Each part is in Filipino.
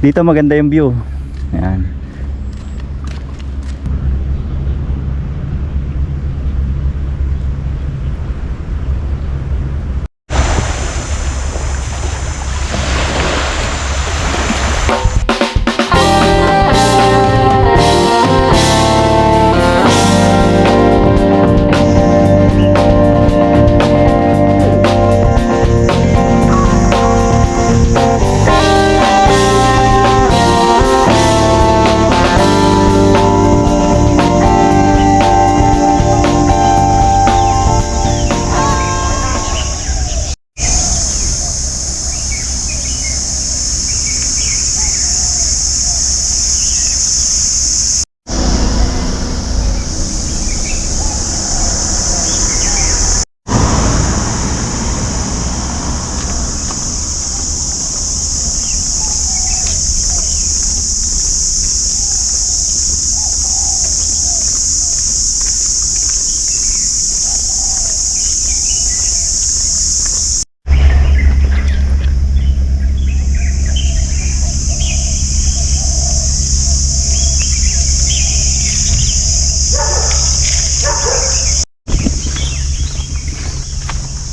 Dito maganda yung view. Ayan.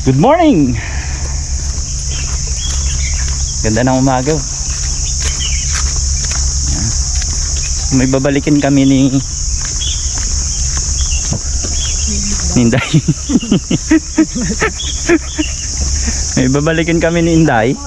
Good morning! Ganda ng umaga. May babalikin kami ni Inday. May babalikin kami ni Inday.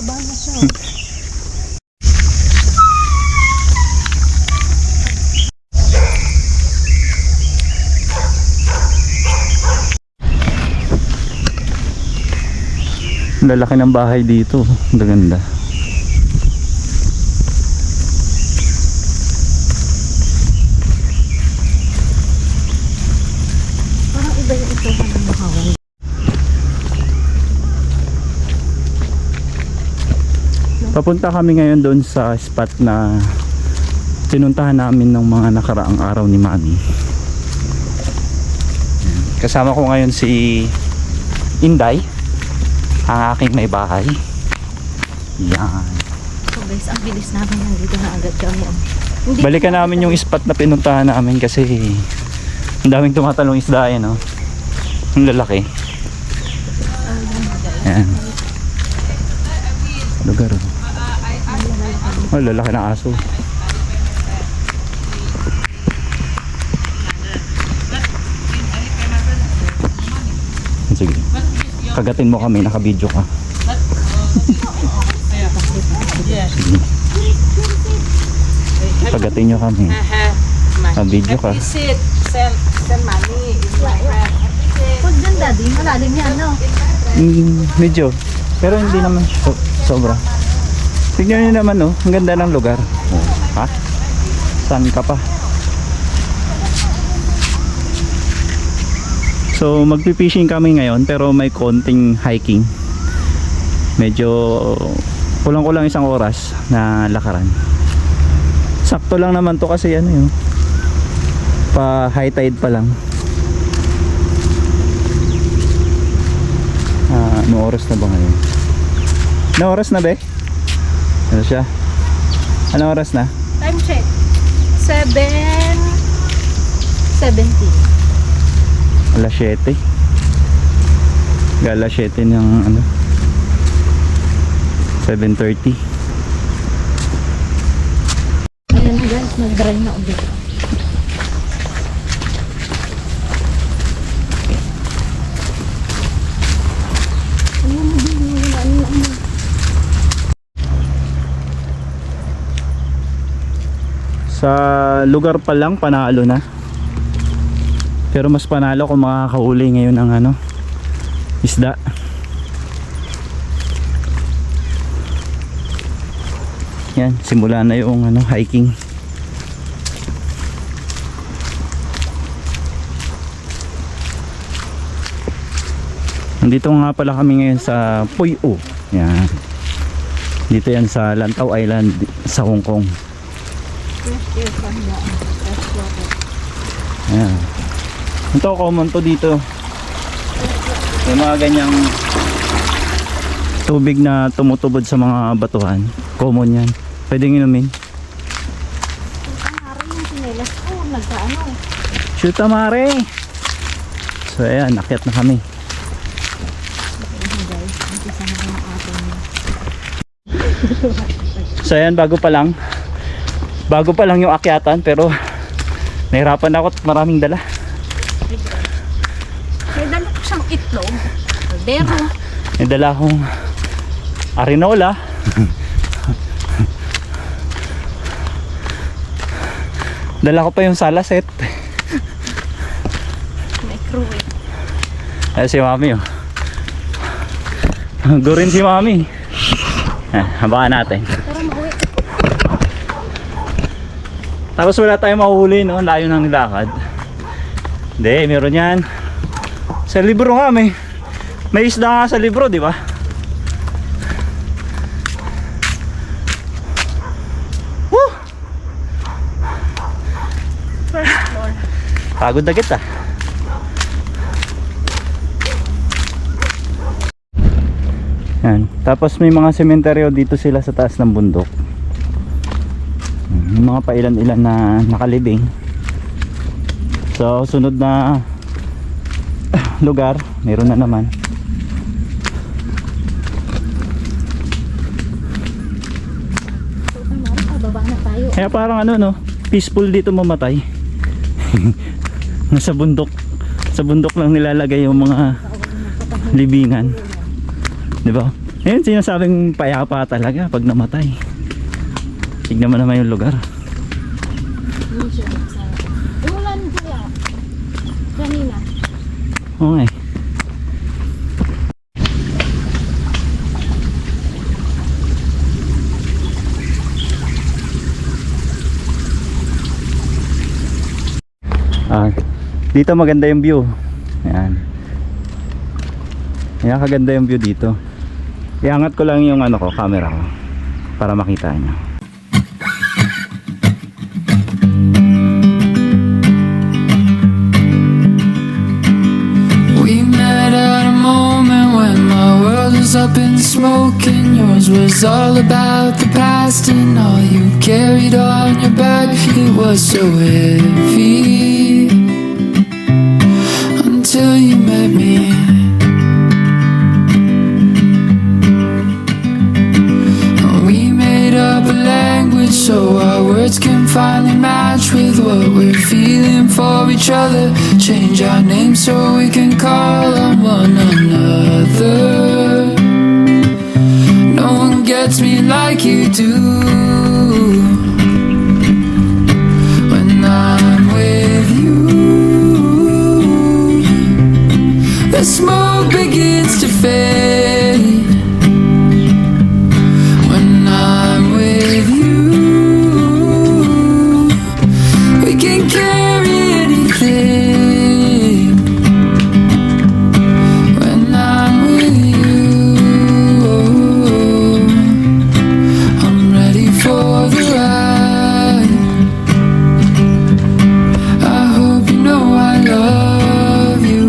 Lalaki ng bahay dito. Ganda. Parang iba yung ito ng Bukawan. Papunta kami ngayon doon sa spot na pinuntahan namin ng mga nakaraang araw ni Mami. Kasama ko ngayon si Inday, ang aking may bahay. Yan. So guys, ang bilis namin nandito na agad kami. Balikan namin yung spot na pinuntahan namin kasi ang daming tumatalong isda yan, no? Ang lalaki. Yan. Lugar. Oh, lalaki na aso. Sige. Kagatin mo kami, naka-video ka. Sige. Kagatin nyo kami. Naka-video ka. Send money. Pag dyan daddy, malalim yan, no? Medyo. Pero hindi naman sobra. Tignan nyo naman, no? Ang ganda ng lugar. Oh, ha? Saan ka pa? So magpipishing kami ngayon pero may konting hiking. Medyo kulang-kulang isang oras na lakaran. Sakto lang naman to kasi ano yun, pa high tide pa lang. Anong oras na ba ngayon? Anong oras na be? Ano siya? Anong oras na? Time check. 7:70. Alas 7. Alas 7 ng ano, 7:30. Ayan na guys, nag-dry na ulit. Sa lugar pa lang panalo na. Pero mas panalo kung makakahuli ngayon ng ano, isda. Yan, simula na yung ano, hiking. Nandito nga pala kami ngayon sa Puyo. Yan. Dito yan sa Lantau Island sa Hong Kong. Fresh air from the fresh water. Yan. Ito common to dito. Yung mga ganyang tubig na tumutubod sa mga batuhan. Common yan. Pwedeng inumin. Ang araw yung sinelas ko, nagkaano. Shoot mare! So ayan, akyat na kami. Ayan guys, umpisa na ng ating. So ayan, bago pa lang yung akyatan, pero nahirapan ako at maraming dala. May dala ko siyang itlog. Kaldero. May dala akong arinola. Dala ko pa yung salaset. Microwave. Ayan si mami oh. Gurin si mami. Habakan natin. Tara mauwi. Tapos wala tayong mahuhuli, no? Layo ng lakad. Hindi, meron yan. Sa libro nga may isda nga sa libro, di ba? Woo! First floor. Pagod na kita. Yan. Tapos may mga sementeryo dito sila sa taas ng bundok. Yung mga pailan-ilan na nakalibing. So sunod na lugar, meron na naman. So, baba na tayo. Kaya parang ano no, peaceful dito mamatay. Nasa bundok. Sa bundok lang nilalagay yung mga libingan. 'Di ba? Ayun sinasabing payapa talaga pag namatay. Tignan mo naman yung lugar. Ulan kaya. Kanina. Okay. Dito maganda yung view. Ayan. Ayan, kaganda yung view dito. Iangat ko lang yung ano ko, camera ko para makita nyo. We met at a moment when my world was up in smoke and yours was all about the past, and all you carried on your back, it was so heavy until you met me. We made up a language so our words can finally match with what we're feeling for each other. Change our names so we can call on one another. No one gets me like you do. When I'm with you, the smoke begins to fade. When I'm with you, we can carry anything. When I'm with you, I'm ready for the ride. I hope you know I love you.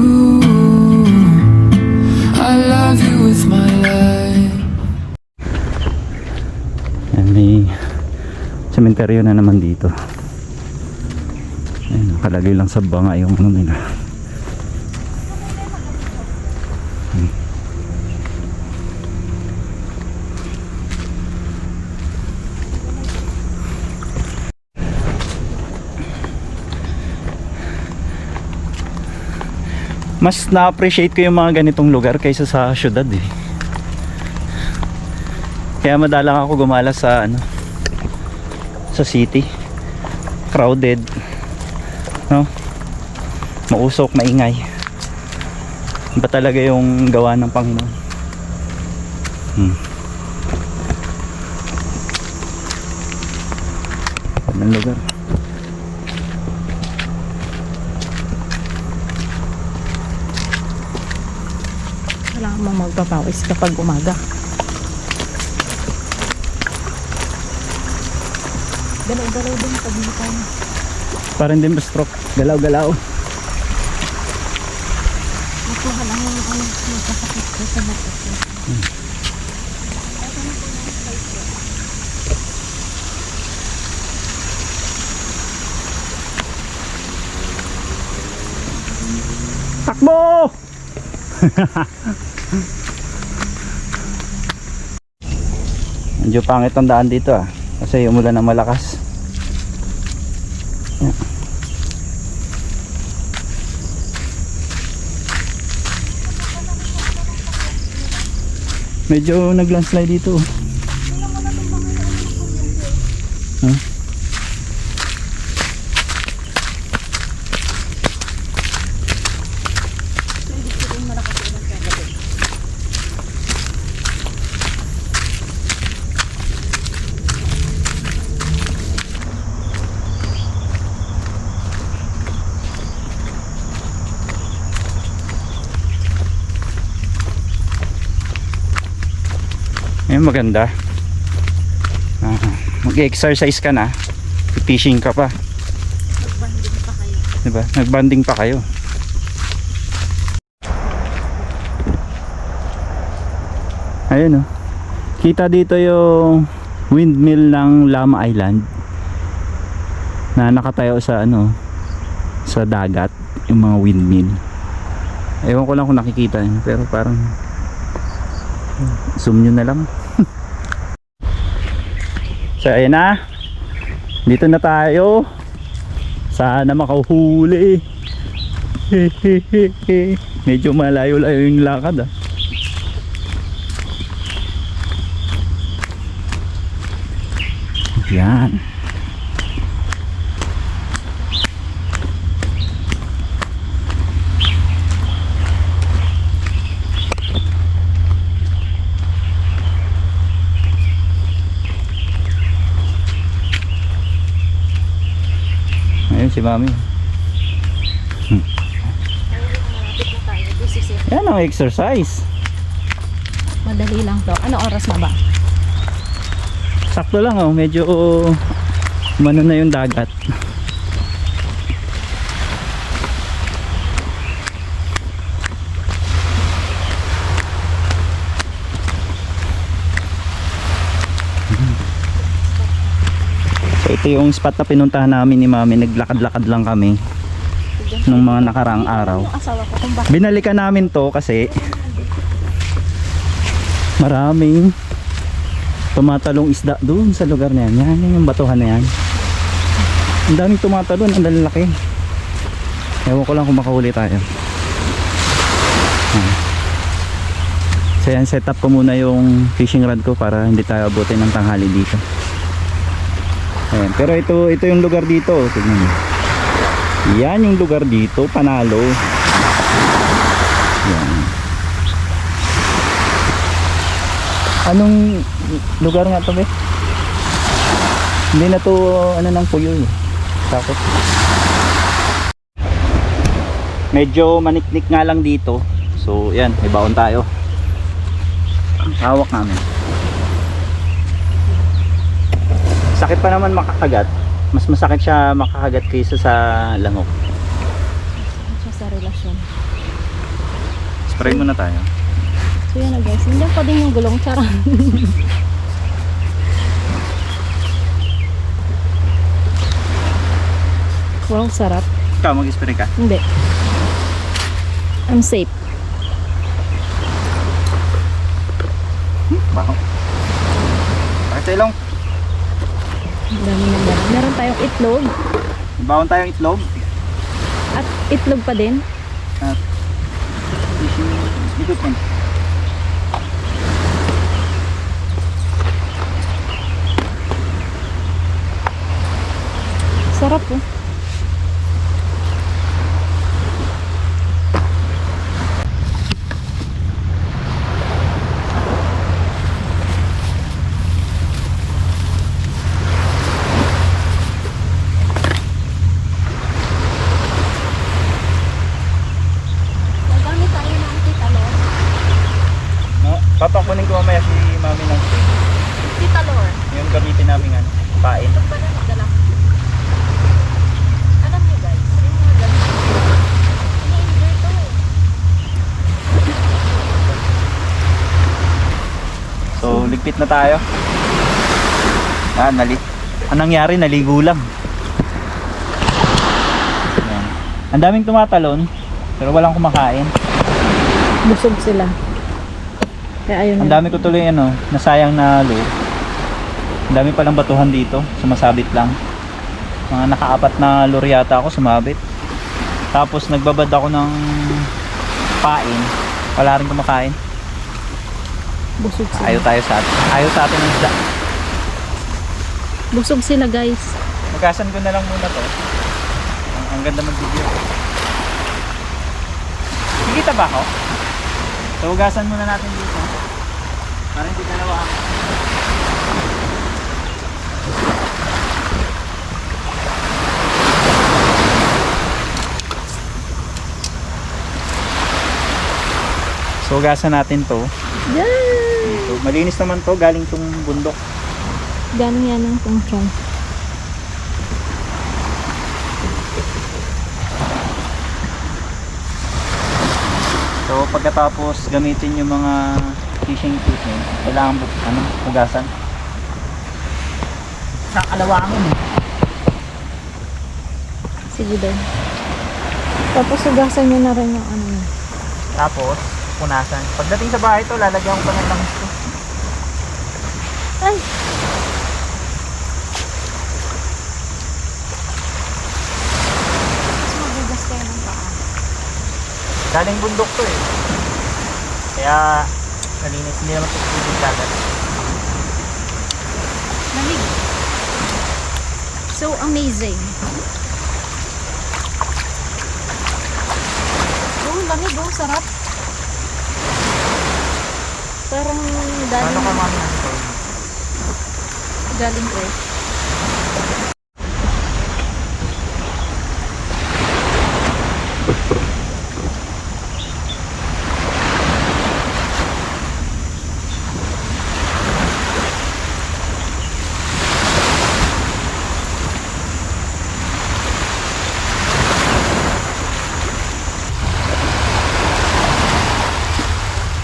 I love you with my life. Ayan, may sementeryo na naman dito. Ayan, nakalagay lang sa banga yung ano nila. Mas na-appreciate ko yung mga ganitong lugar kaysa sa syudad eh. Kaya madalang ako gumala sa ano, sa city. Crowded, no? Mausok, maingay. Iba talaga yung gawa ng Panginoon. Anong lugar? Kailangan mo magpapawis kapag umaga. Galaw-galaw din pag hindi tayo. Parang din ba-stroke? Galaw-galaw. Nakuha lang yung ano, magkasakit ko sa mata ko. Takbo! Medyo pangit ang daan dito kasi umulan ng malakas. Medyo nag-landslide dito. Ayun, maganda. Mag-exercise ka na, fishing ka pa. Nagbanding pa kayo. Diba? Nagbanding pa kayo. Ayun, oh. Kita dito yung windmill ng Lama Island na nakatayo sa sa dagat, yung mga windmill. Ewan ko lang kung nakikita nyo, pero parang zoom nyo na lang. So ayun na, dito na tayo. Sana makahuli. Medyo malayo-layo yung lakad Yan. Ayun si Mami. Malapit na tayo. This is it. Yan ang exercise. Madali lang to. Ano oras na ba? Sakto lang medyo umano na yung dagat. So ito yung spot na pinuntahan namin ni Mami. Naglakad-lakad lang kami nung mga nakaraang araw. Yung asawa ko kung bakit Binalikan namin to kasi maraming tumatalong isda doon sa lugar na yan. Yan yung batuhan na yan. Ang daming tumatalon, ang lalaki. Ewan ko lang kung makahuli tayo. So yan, set up ko muna yung fishing rod ko para hindi tayo abutin ng tanghali dito. Ayan. Pero ito yung lugar dito. Tignan mo. Yan yung lugar dito, panalo. Yan. Anong lugar nga to, be? Hindi na to ng puyo Tapos medyo maniknik nga lang dito. So yan, may baon tayo. Hawak namin. Sakit pa naman makakagat. Mas masakit siya makakagat kaysa sa langok. siya sa relasyon. Spray muna tayo. So yan na guys. Nandiyan pa din yung gulong. Charang. Wow, sarap. Ikaw, mag-spray ka? Hindi. I'm safe. Bako. Bakit sa ilong? Ang dami na dala. Meron tayong itlog. May baon tayong itlog. At itlog pa din. At fishing equipment. Sarap po. Nagamit tayo ng titalor. No, papakunin ko mamaya si Mami ng Titalor. yung gamitin namin pain. Ito pa na nagdala. Alam niyo guys, yung mga ganito. Ini-enjoy to eh. So, ligpit na tayo. Anong nangyari? Naligo lang. Ayan. Ang daming tumatalon. Pero walang kumakain. Busog sila. Kaya ayun Ang na. dami ko tuloy nasayang na lure. Ang dami palang batuhan dito, sumasabit lang. Mga nakaapat na lure yata ako sumabit. Tapos nagbabad ako ng pain. Wala rin kumakain. Busog sila. Ayaw sa atin ng isda. Busog sila guys. Magasan ko na lang muna to. Ang ganda mag-video. Nakikita ba ako? So hugasan muna natin dito. Para hindi dalawa ako. So hugasan natin to. Yay! So, malinis naman to, galing tong bundok. Galing yan ang tungtong. So pagkatapos gamitin yung mga fishing equipment, kailangan hugasan. Nakalawangin eh. Sige din. Tapos hugasan nyo na rin yung ano yun. Tapos punasan. Pagdating sa bahay to, lalagyan ko pa ng langis to. Ay! Mas magugas kayo ng paa. Galing bundok to eh. Kaya nalinis, hindi naman tutulog dagat. Lamig. So amazing. Oh, lamig oh, sarap. Parang Paano galing, ka mami nito? galing fresh.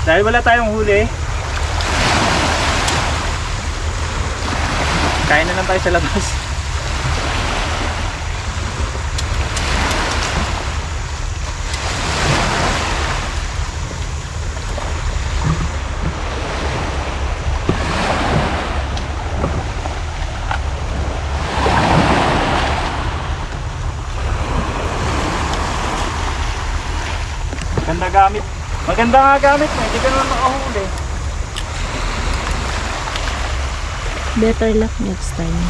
Dahil wala tayong huli, kain na lang tayo sa labas. Maganda gamit. Maganda nga gamit mo, hindi ka naman makahuli. Better luck next time.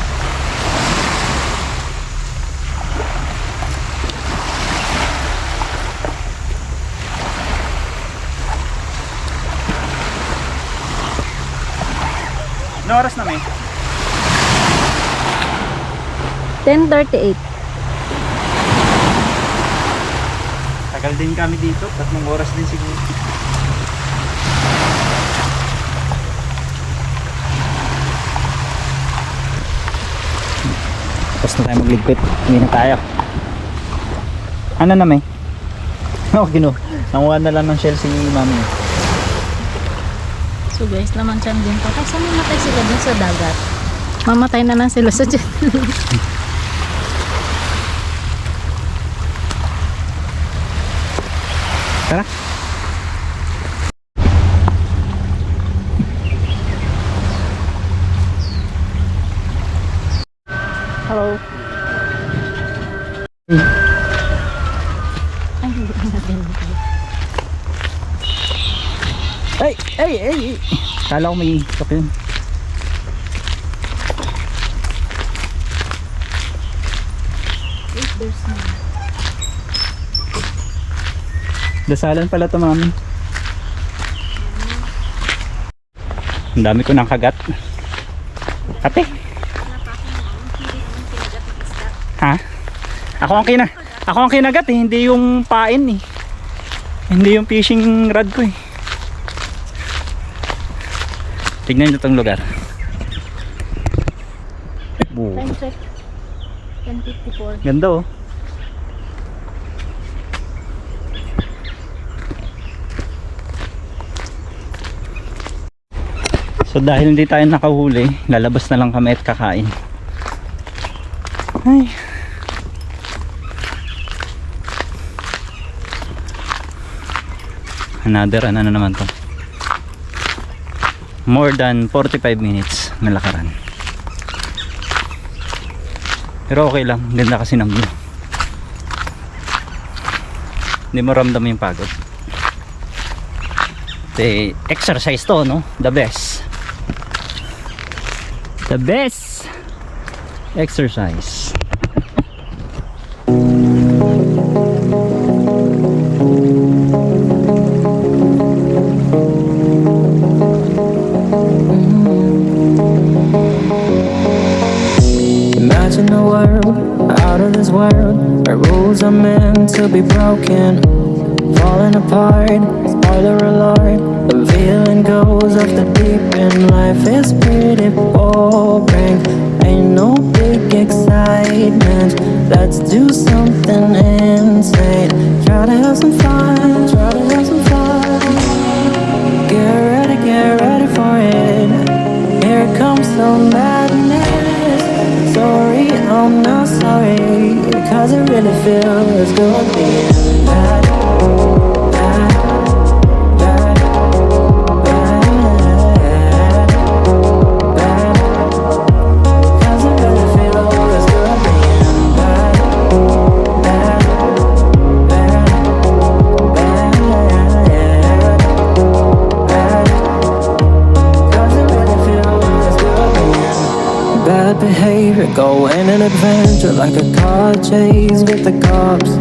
Ano oras na may? 10:38. Tagal din kami dito, 3 oras din siguro. Tapos na tayo magligpit, hindi na tayo. Ano na may? Okay no, nanguha na lang ng shell si mami. So guys, naman siya din pa. Kasi mamatay sila dun sa dagat. Mamatay na lang sila sa dyan. Tara. Hello. Ay, hindi natin. Ay! Kala ko may kapil. If there's no. Dasalan pala to mami. Ang dami ko ng kagat. Ate? Ha? Ako ang kinagat eh, hindi yung pain eh. Hindi yung fishing rod ko eh. Tignan nyo itong lugar. Time check. 10:54. Ganda oh. So dahil hindi tayo nakahuli, lalabas na lang kami at kakain. Ay. Another ano na naman to. More than 45 minutes na lakaran. Pero okay lang, ganda kasi ng view. Hindi mo ramdam yung pagod. Exercise to, no? The best. The best exercise. Imagine a world out of this world where rules are meant to be broken, falling apart. Spoiler alert, the villain goes off the deep end. Life is pretty boring, ain't no big excitement. Let's do something insane. Try to have some fun, try to have some fun. Get ready for it. Here comes some madness. Sorry, I'm not sorry, cause it really feels good being bad. Bad, bad, bad, bad. Cause it really feels good being bad. Bad, bad, bad, bad. Cause it really feels good being bad behavior, going an adventure like a car chase with the cops.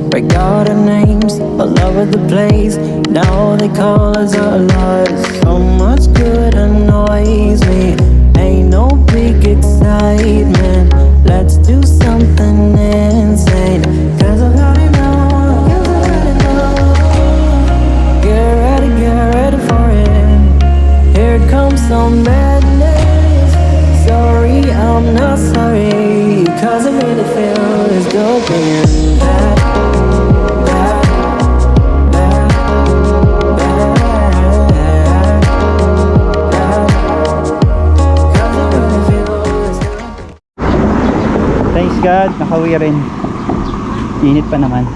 Break out our names, all over the place. Now they call us our lives. So much good annoys me. Ain't no big excitement. Let's do something insane. Cause I've had enough, cause I've had enough. Get ready for it. Here comes some madness. Sorry, I'm not sorry, cause it really feels good being bad. Bad, bad, bad, bad. Cause it really feels good. Thanks God, nakauwi rin. Init pa naman.